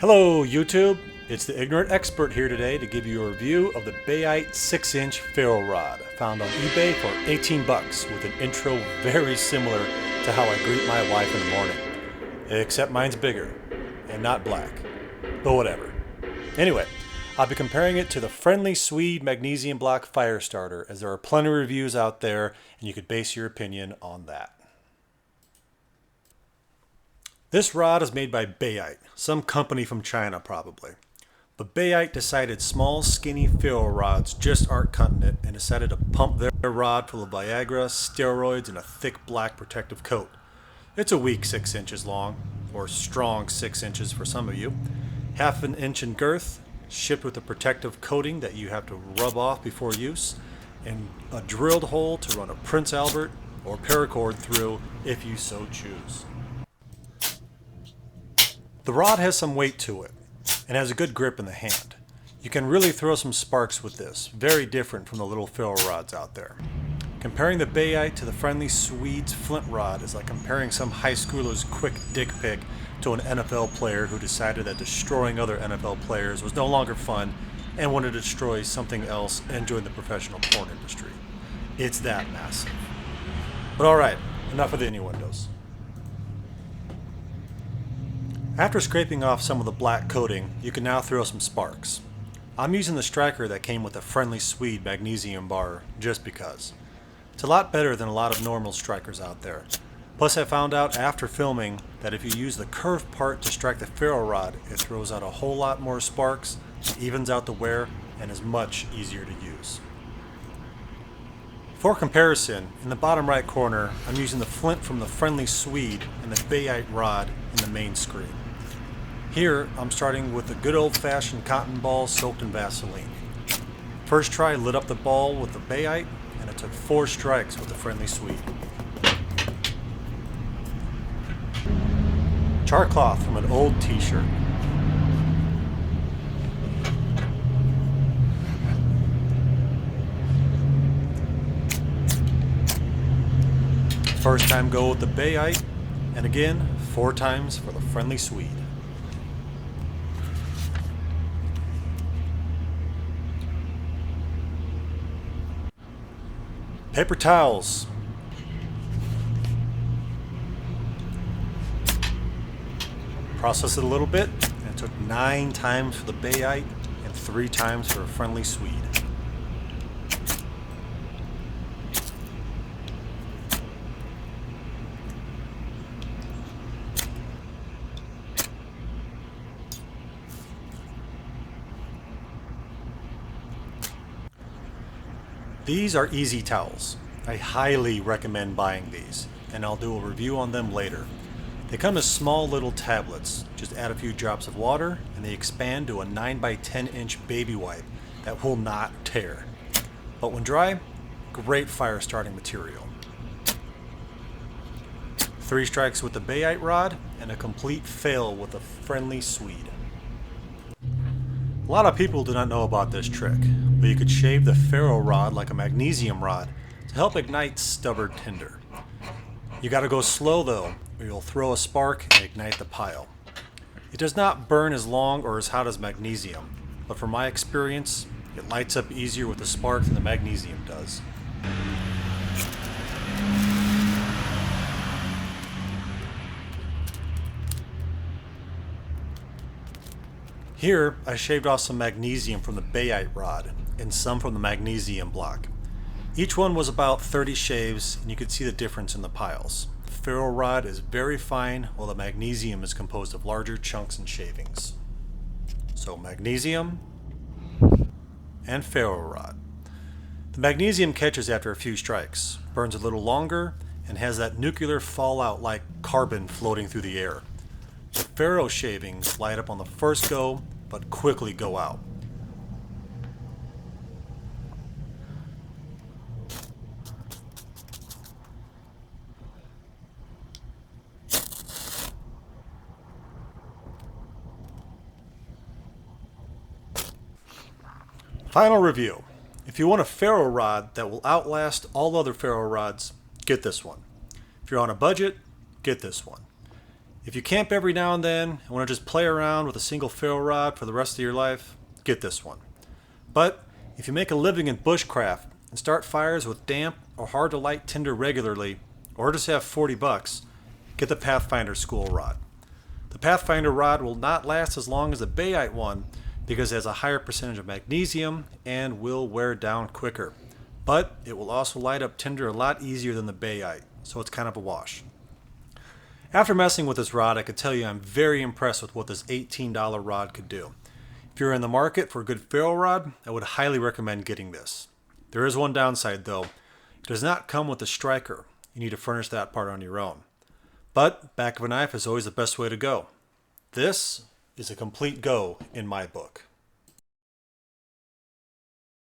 Hello YouTube, it's the Ignorant Expert here today to give you a review of the Bayite 6-inch ferro rod found on eBay for 18 bucks with an intro very similar to how I greet my wife in the morning. Except mine's bigger and not black, but whatever. Anyway, I'll be comparing it to the Friendly Swede Magnesium block fire starter, as there are plenty of reviews out there and you could base your opinion on that. This rod is made by Bayite, some company from China probably. But Bayite decided small skinny ferro rods just aren't cutting it and decided to pump their rod full of Viagra, steroids, and a thick black protective coat. It's a weak 6 inches long, or strong 6 inches for some of you, half an inch in girth, shipped with a protective coating that you have to rub off before use, and a drilled hole to run a Prince Albert or paracord through if you so choose. The rod has some weight to it and has a good grip in the hand. You can really throw some sparks with this, very different from the little ferro rods out there. Comparing the Bayite to the Friendly Swede's flint rod is like comparing some high schooler's quick dick pic to an NFL player who decided that destroying other NFL players was no longer fun and wanted to destroy something else and join the professional porn industry. It's that massive. But alright, enough of the innuendos. After scraping off some of the black coating, you can now throw some sparks. I'm using the striker that came with the Friendly Swede Magnesium bar just because. It's a lot better than a lot of normal strikers out there. Plus I found out after filming that if you use the curved part to strike the ferro rod, it throws out a whole lot more sparks, evens out the wear, and is much easier to use. For comparison, in the bottom right corner, I'm using the flint from the Friendly Swede and the Bayite rod in the main screen. Here, I'm starting with a good old-fashioned cotton ball soaked in Vaseline. First try lit up the ball with the Bayite, and it took 4 strikes with the Friendly Swede. Char cloth from an old t-shirt. First time go with the Bayite, and again, 4 times for the Friendly Swede. Paper towels. Process it a little bit, and it took 9 times for the Bayite and 3 times for a Friendly Swede. These are easy towels. I highly recommend buying these, and I'll do a review on them later. They come as small little tablets. Just add a few drops of water and they expand to a 9 by 10 inch baby wipe that will not tear. But when dry, great fire starting material. 3 strikes with the Bayite rod and a complete fail with the Friendly Swede. A lot of people do not know about this trick, but you could shave the ferro rod like a magnesium rod to help ignite stubborn tinder. You gotta go slow though, or you'll throw a spark and ignite the pile. It does not burn as long or as hot as magnesium, but from my experience, it lights up easier with the spark than the magnesium does. Here, I shaved off some magnesium from the Bayite rod and some from the magnesium block. Each one was about 30 shaves, and you could see the difference in the piles. The ferro rod is very fine, while the magnesium is composed of larger chunks and shavings. So magnesium and ferro rod. The magnesium catches after a few strikes, burns a little longer, and has that nuclear fallout like carbon floating through the air. The ferro shavings light up on the first go, but quickly go out. Final review. If you want a ferro rod that will outlast all other ferro rods, get this one. If you're on a budget, get this one. If you camp every now and then and want to just play around with a single ferro rod for the rest of your life, get this one. But if you make a living in bushcraft and start fires with damp or hard to light tinder regularly, or just have 40 bucks, get the Pathfinder School Rod. The Pathfinder rod will not last as long as the Bayite one because it has a higher percentage of magnesium and will wear down quicker. But it will also light up tinder a lot easier than the Bayite, so it's kind of a wash. After messing with this rod, I can tell you I'm very impressed with what this $18 rod could do. If you're in the market for a good ferro rod, I would highly recommend getting this. There is one downside though. It does not come with a striker. You need to furnish that part on your own. But back of a knife is always the best way to go. This is a complete go in my book.